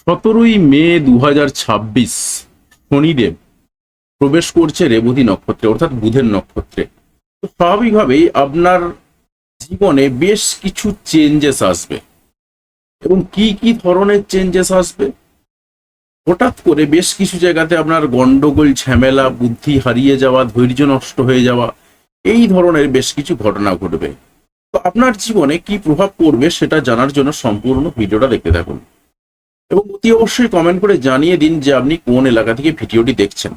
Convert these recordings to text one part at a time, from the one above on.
17ই মে 2026 শনিদেব প্রবেশ করছে রেবতী নক্ষত্রে, অর্থাৎ বুধের নক্ষত্রে। তো স্বাভাবিকভাবেই আপনার জীবনে বেশ কিছু চেঞ্জেস আসবে। এবং কি কি ধরনের চেঞ্জেস আসবে? হঠাৎ করে বেশ কিছু জায়গাতে আপনার গন্ডগোল, ঝামেলা, বুদ্ধি হারিয়ে যাওয়া, ধৈর্য নষ্ট হয়ে যাওয়া, এই ধরনের বেশ কিছু ঘটনা ঘটবে। তো আপনার জীবনে কি প্রভাব পড়বে সেটা জানার জন্য সম্পূর্ণ ভিডিওটা দেখতে থাকুন এবং অতি অবশ্যই কমেন্ট করে জানিয়ে দিন যে আপনি কোন এলাকা থেকে ভিডিওটি দেখছেন।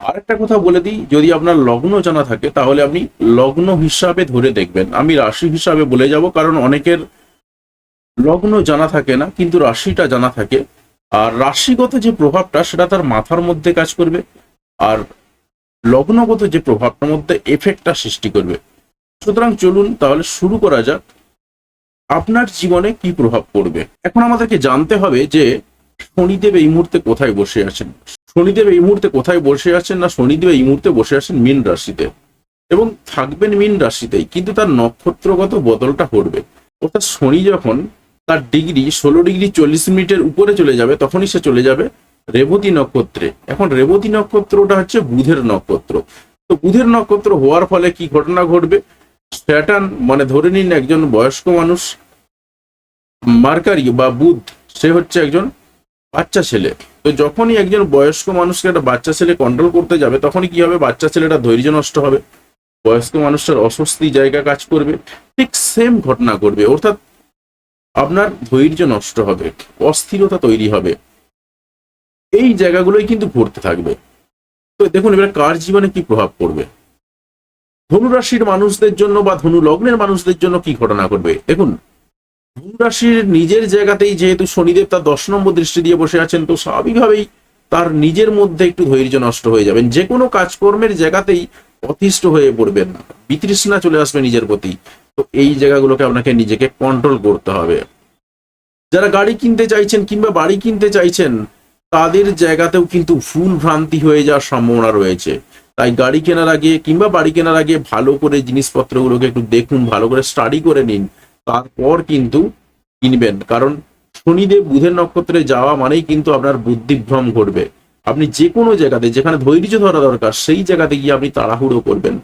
আর একটা কথা বলে দিই, যদি আপনার লগ্ন জানা থাকে তাহলে আপনি লগ্ন হিসাবে ধরে দেখবেন। আমি রাশি হিসাবে বলে যাব, কারণ অনেকের লগ্ন জানা থাকে না কিন্তু রাশিটা জানা থাকে। আর রাশিগত যে প্রভাবটা সেটা তার মাথার মধ্যে কাজ করবে, আর লগ্নগত যে প্রভাবটার মধ্যে এফেক্টটা সৃষ্টি করবে। সুতরাং চলুন তাহলে শুরু করা যাক। আপনার জীবনে কি প্রভাব পড়বে এখন আমাদেরকে জানতে হবে যে শনিদেব এই মুহূর্তে কোথায় বসে আছেন। শনিদেব এই মুহূর্তে কোথায় বসে আছেন না, শনিদেব এই মুহূর্তে বসে আছেন মীন রাশিতে এবং থাকবেন মীন রাশিতেই, কিন্তু তার নক্ষত্রগত বদলটা ঘটবে। অর্থাৎ শনি যখন তার ডিগ্রি 16°40' উপরে চলে যাবে, তখনই সে চলে যাবে রেবতী নক্ষত্রে। এখন রেবতী নক্ষত্রটা হচ্ছে বুধের নক্ষত্র। তো বুধের নক্ষত্র হওয়ার ফলে কি ঘটনা ঘটবে? স্যাটার্ন, মানে ধরে নিন একজন বয়স্ক মানুষ, মার্কারি বা বুধ, সে হচ্ছে একজন বাচ্চা ছেলে। তো যখনই একজন বয়স্ক মানুষকে একটা বাচ্চা ছেলে কন্ট্রোল করতে যাবে, তখনই কি হবে? বাচ্চা ছেলেটা ধৈর্য নষ্ট হবে, বয়স্ক মানুষটার অস্বস্তি জায়গা কাজ করবে, ঠিক সেম ঘটনা ঘটবে। অর্থাৎ আপনার ধৈর্য নষ্ট হবে, অস্থিরতা তৈরি হবে, এই জায়গাগুলোই কিন্তু ঘটতে থাকবে। তো দেখুন এবার কার জীবনে কি প্রভাব পড়বে। ধনু রাশির মানুষদের জন্য বা ধনু লগ্নের মানুষদের জন্য কি ঘটনা ঘটবে দেখুন। ধনু রাশির নিজের জায়গাতেই যেহেতু শনিদেব তার 10 নম্বর দৃষ্টি দিয়ে বসে আছেন, তো স্বাভাবিকভাবেই তার নিজের মধ্যে একটু ধৈর্য নষ্ট হয়ে যাবেন। যে কোনো কাজকর্মের জায়গাতেই অতিষ্ঠ হয়ে পড়বেন, বিতৃষ্ণা চলে আসবে নিজের প্রতি। তো এই জায়গাগুলোকে আপনাকে নিজেকে কন্ট্রোল করতে হবে। যারা গাড়ি কিনতে চাইছেন কিংবা বাড়ি কিনতে চাইছেন, তাদের জায়গাতেও কিন্তু ভুল ভ্রান্তি হয়ে যাওয়ার সম্ভাবনা রয়েছে। তাই গাড়ি কেনার আগে কিংবা বাড়ি কেনার আগে ভালো করে জিনিসপত্রগুলোকে একটু দেখুন, ভালো করে স্টাডি করে নিন, তারপর কিন্তু কিনবেন। কারণ শনিদেব বুধের নক্ষত্রে যাওয়া মানেই কিন্তু আপনার বুদ্ধিভ্রম ঘটবে। আপনি যে কোনো জায়গাতে যেখানে ধৈর্য ধরা দরকার, সেই জায়গাতে গিয়ে আপনি তাড়াহুড়ো করবেন।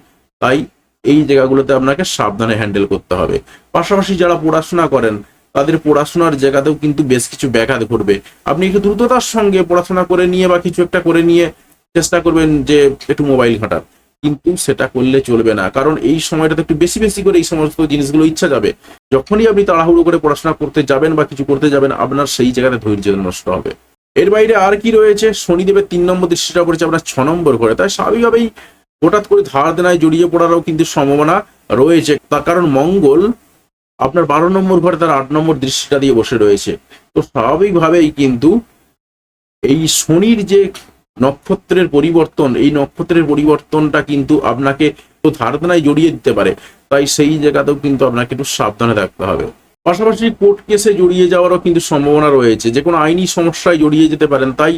তাই এই জায়গাগুলোতে আপনাকে সাবধানে হ্যান্ডেল করতে হবে। পাশাপাশি যারা পড়াশোনা করেন, তাদের পড়াশোনার জায়গাতেও কিন্তু বেশ কিছু ব্যাঘাত ঘটবে। আপনি একটু দ্রুততার সঙ্গে পড়াশোনা করে নিয়ে বা কিছু একটা করে নিয়ে চেষ্টা করবেন যে একটু মোবাইল ঘাটার, কিন্তু সেটা করলে চলবে না। কারণ এই সময়টাতে একটু বেশি বেশি করে এই সমস্ত জিনিসগুলো ইচ্ছা যাবে। যখনই আপনি তাড়াহুড়ো করে পড়াশোনা করতে যাবেন বা কিছু করতে যাবেন, আপনার সেই জায়গাতে ধৈর্য নষ্ট হবে। এর বাইরে আর কি রয়েছে? শনিদেবের 3 নম্বর দৃষ্টিটা পড়েছে আপনার 6 নম্বর ঘরে। তাই স্বাভাবিকভাবেই হঠাৎ করে ধার দেনায় জড়িয়ে পড়ারও কিন্তু সম্ভাবনা রয়েছে। তার কারণ মঙ্গল আপনার 12 নম্বর ঘরে তার 8 নম্বর দৃষ্টিটা দিয়ে বসে রয়েছে। তো স্বাভাবিকভাবেই কিন্তু এই শনির যে নক্ষত্রের পরিবর্তন, এই নক্ষত্রের পরিবর্তনটা কিন্তু আপনাকে তো ধার দেনায় জড়িয়ে দিতে পারে। তাই সেই জায়গাতেও কিন্তু আপনাকে একটু সাবধানে থাকতে হবে। পাশাপাশি কোর্ট কেসে জড়িয়ে যাওয়ারও কিন্তু সম্ভাবনা রয়েছে, যে কোনো আইনি সমস্যায় জড়িয়ে যেতে পারেন। তাই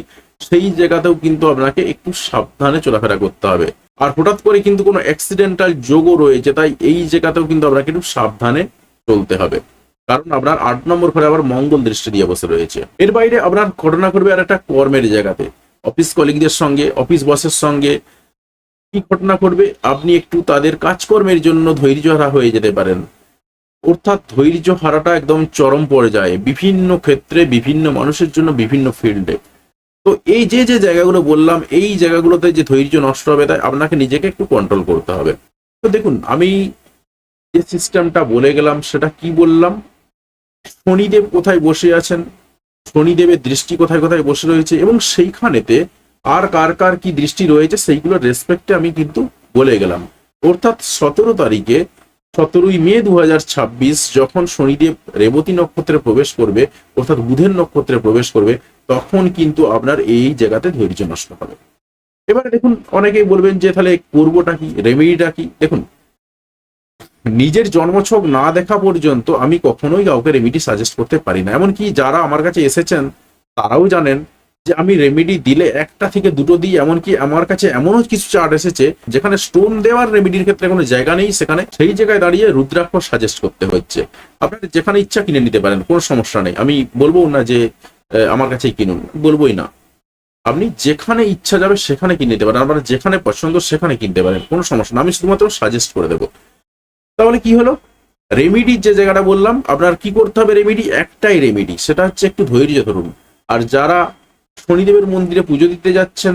সেই জায়গাতেও কিন্তু আপনাকে একটু সাবধানে চলাফেরা করতে হবে। আর হঠাৎ করে কিন্তু কোনো অ্যাক্সিডেন্টাল যোগও রয়েছে, তাই এই জায়গাতেও কিন্তু আপনাকে একটু সাবধানে চলতে হবে। কারণ আপনার 8 নম্বর ঘরে আবার মঙ্গল দৃষ্টি দিয়ে বসে রয়েছে। এর বাইরে আপনার ঘটনা করবে আর একটা কর্মের জায়গাতে, অফিস কলিগদের সঙ্গে, অফিস বসের সঙ্গে কি ঘটনা করবে? আপনি একটু তাদের কাজকর্মের জন্য ধৈর্যহারা হয়ে যেতে পারেন। অর্থাৎ ধৈর্য হারাটা একদম চরম পর্যায়ে, বিভিন্ন ক্ষেত্রে, বিভিন্ন মানুষের জন্য, বিভিন্ন ফিল্ডে। তো এই যে যে জায়গাগুলো বললাম, এই জায়গাগুলোতে যে ধৈর্য নষ্ট হবে, তাই আপনাকে নিজেকে একটু কন্ট্রোল করতে হবে। তো দেখুন আমি যে সিস্টেমটা বলে গেলাম সেটা কি বললাম। শনিদেব কোথায় বসে আছেন, শনিদেবের দৃষ্টি কোথায় কোথায় বসে রয়েছে এবং সেইখানেতে আর কার কার কি দৃষ্টি রয়েছে, সেইগুলোর রেসপেক্টে আমি কিন্তু বলে গেলাম। অর্থাৎ 17ই মে 2026 যখন শনিদেব রেবতী নক্ষত্রে প্রবেশ করবে, অর্থাৎ বুধের নক্ষত্রে প্রবেশ করবে, তখন কিন্তু আপনার এই জায়গাতে ধৈর্য নষ্ট হবে। এবারে দেখুন অনেকেই বলবেন যে তাহলে করবোটা কি, রেমেডিটা কি? দেখুন নিজের জন্মছক না দেখা পর্যন্ত আমি কখনোই কাউকে রেমেডি সাজেস্ট করতে পারি না। এমনকি যারা আমার কাছে এসেছেন তারাও জানেন যে আমি রেমেডি দিলে 1টা থেকে 2টো দিই। এমনকি আমার কাছে এমনও কিছু চার্ট এসেছে যেখানে স্টোন দেওয়ার রেমেডির ক্ষেত্রে কোনো জায়গা নেই, সেখানে সেই জায়গায় দাঁড়িয়ে রুদ্রাক্ষ সাজেস্ট করতে হচ্ছে। আপনাদের যেখানে ইচ্ছা কিনে নিতে পারেন, কোনো সমস্যা নেই। আমি বলবো না যে আমার কাছেই কিনুন, বলবোই না। আপনি যেখানে ইচ্ছা যাবে সেখানে কিনে নিতে পারেন, আপনার যেখানে পছন্দ সেখানে কিনতে পারেন, কোনো সমস্যা না, আমি শুধুমাত্র সাজেস্ট করে দেবো। তাহলে কি হলো, রেমিডির যে জায়গাটা বললাম, আপনার কি করতে হবে, রেমিডি একটাই রেমিডি, সেটা হচ্ছে একটু ধৈর্য ধরুন। আর যারা শনিদেবের মন্দিরে পুজো দিতে যাচ্ছেন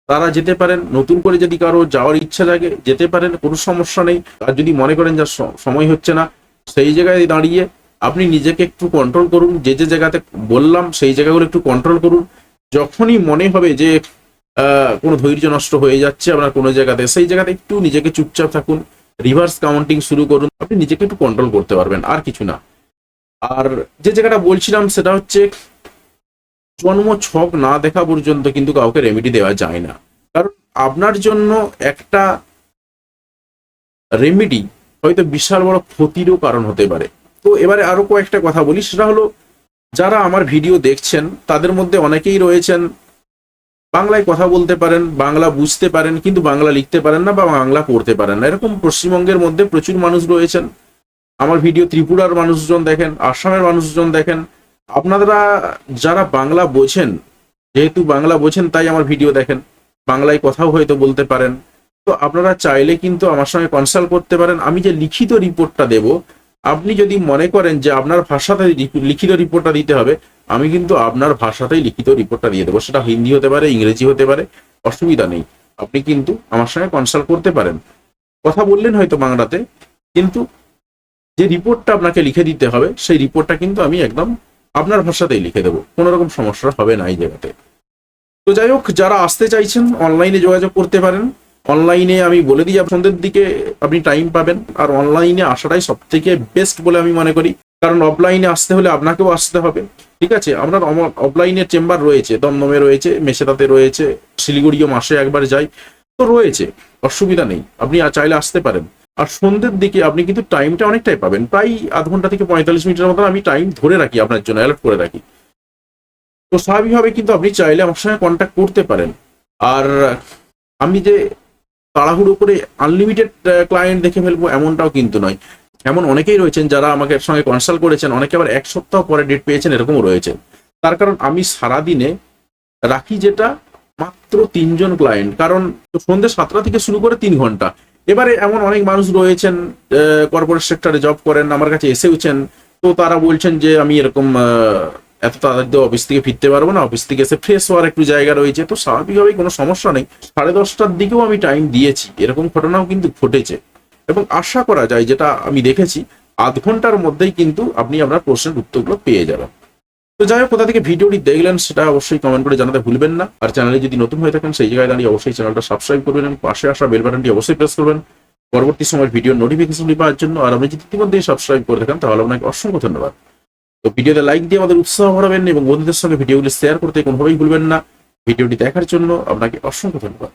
তারা যেতে পারেন, নতুন করে যদি কারো যাওয়ার ইচ্ছা লাগে যেতে পারেন, কোনো সমস্যা নেই। আর যদি মনে করেন যে সময় হচ্ছে না, সেই জায়গায় দাঁড়িয়ে আপনি নিজেকে একটু কন্ট্রোল করুন, যে যে জায়গাতে বললাম সেই জায়গাগুলো একটু কন্ট্রোল করুন। যখনই মনে হবে যে কোনো ধৈর্য নষ্ট হয়ে যাচ্ছে আপনার কোনো জায়গাতে, সেই জায়গাতে একটু নিজেকে চুপচাপ থাকুন, রিভার্স কাউন্টিং শুরু করুন, আপনি নিজেকে একটু কন্ট্রোল করতে পারবেন, আর কিছু না। আর যে জায়গাটা বলছিলাম সেটা হচ্ছে জন্ম ছক না দেখা পর্যন্ত কিন্তু কাউকে রেমেডি দেওয়া যায় না, কারণ আপনার জন্য একটা রেমেডি হয়তো বিশাল বড় ক্ষতিরও কারণ হতে পারে। তো এবারে আরো কয়েকটা কথা বলি, সেটা হলো যারা আমার ভিডিও দেখছেন তাদের মধ্যে অনেকেই রয়েছেন বাংলায় কথা বলতে পারেন, বাংলা বুঝতে পারেন, কিন্তু বাংলা লিখতে পারেন না বা বাংলা পড়তে পারেন না। এরকম পশ্চিমবঙ্গের মধ্যে প্রচুর মানুষ রয়েছেন। আমার ভিডিও ত্রিপুরার মানুষজন দেখেন, আসামের মানুষজন দেখেন। আপনারা যারা বাংলা বোঝেন, যেহেতু বাংলা বোঝেন তাই আমার ভিডিও দেখেন, বাংলায় কথাও হয়তো বলতে পারেন, তো আপনারা চাইলে কিন্তু আমার সঙ্গে কনসাল্ট করতে পারেন। আমি যে লিখিত রিপোর্টটা দেব, আপনি যদি মনে করেন যে আপনার ভাষাতে লিখিত রিপোর্টটা দিতে হবে, আমি কিন্তু আপনার ভাষাতেই লিখিত রিপোর্টটা দিয়ে দেবো। সেটা হিন্দি হতে পারে, ইংরেজি হতে পারে, অসুবিধা নেই। আপনি কিন্তু আমার সঙ্গে কনসাল্ট করতে পারেন। কথা বললেন হয়তো বাংলাতে, কিন্তু যে রিপোর্টটা আপনাকে লিখে দিতে হবে সেই রিপোর্টটা কিন্তু আমি একদম আপনার ভাষাতেই লিখে দেবো, কোনো রকম সমস্যা হবে না এই জায়গাতে। তো যাই হোক, যারা আসতে চাইছেন অনলাইনে যোগাযোগ করতে পারেন। অনলাইনে আমি বলে দিই সন্ধ্যের দিকে আপনি টাইম পাবেন, আর অনলাইনে আসাটাই সব থেকে বেস্ট বলে আমি মনে করি, কারণ অফলাইনে আসতে হলে আপনাকেও আসতে হবে। ঠিক আছে, আপনার অফলাইনে চেম্বার রয়েছে, দমদমে রয়েছে, মেসেরাতে রয়েছে, শিলিগুড়িও মাসে একবার যাই, তো রয়েছে, অসুবিধা নেই, আপনি চাইলে আসতে পারেন। আর সন্ধ্যের দিকে আপনি কিন্তু টাইমটা অনেকটাই পাবেন, প্রায় আধ ঘন্টা থেকে 45 মিনিটের মতন আমি টাইম ধরে রাখি আপনার জন্য, অ্যালার্ট করে রাখি। তো স্বাভাবিকভাবে কিন্তু আপনি চাইলে আমার সঙ্গে কন্ট্যাক্ট করতে পারেন। আর আমি যে তাড়াহুড়ো করে আনলিমিটেড ক্লায়েন্ট দেখে ফেলবো এমনটাও কিন্তু নয়। এমন অনেকেই রয়েছেন যারা আমাকে সঙ্গে কনসাল্ট করেছেন, অনেকে আবার 1 সপ্তাহ পরে ডেট পেয়েছেন, এরকমও রয়েছেন। তার কারণ আমি সারাদিনে রাখি যেটা মাত্র 3 জন ক্লায়েন্ট, কারণ সন্ধ্যে 7টা থেকে শুরু করে 3 ঘন্টা। এবারে এমন অনেক মানুষ রয়েছেন কর্পোরেট সেক্টরে জব করেন, আমার কাছে এসেওছেন, তো তারা বলছেন যে আমি এরকম এত তাড়াতাড়ি তো অফিস থেকে ফিরতে পারবো না, অফিস থেকে এসে ফ্রেশ হওয়ার একটু জায়গা রয়েছে, তো স্বাভাবিকভাবেই কোনো সমস্যা নেই, 10:30টার দিকেও আমি টাইম দিয়েছি, এরকম ঘটনাও কিন্তু ঘটেছে। এবং আশা করা যায়, যেটা আমি দেখেছি, আধ ঘন্টার মধ্যেই কিন্তু আপনি আপনার প্রশ্নের উত্তরগুলো পেয়ে যাবেন। তো যাই হোক, কোথা থেকে ভিডিওটি দেখলেন সেটা অবশ্যই কমেন্ট করে জানাতে ভুলবেন না। আর চ্যানেলে যদি নতুন হয়ে থাকেন সেই জায়গায় দাঁড়িয়ে অবশ্যই চ্যানেলটা সাবস্ক্রাইব করবেন এবং পাশে আসা বেল বাটনটি অবশ্যই প্রেস করবেন পরবর্তী সময় ভিডিও নোটিফিকেশনটি পাওয়ার জন্য। আর আপনি যদি ইতিমধ্যে সাবস্ক্রাইব করে থাকেন তাহলে আপনাকে অসংখ্য ধন্যবাদ। তো ভিডিওতে লাইক দিয়ে আমাদের উৎসাহ বাড়াবেন এবং বন্ধুদের সঙ্গে ভিডিওগুলি শেয়ার করতে কোনোভাবেই ভুলবেন না। ভিডিওটি দেখার জন্য আপনাকে অসংখ্য ধন্যবাদ।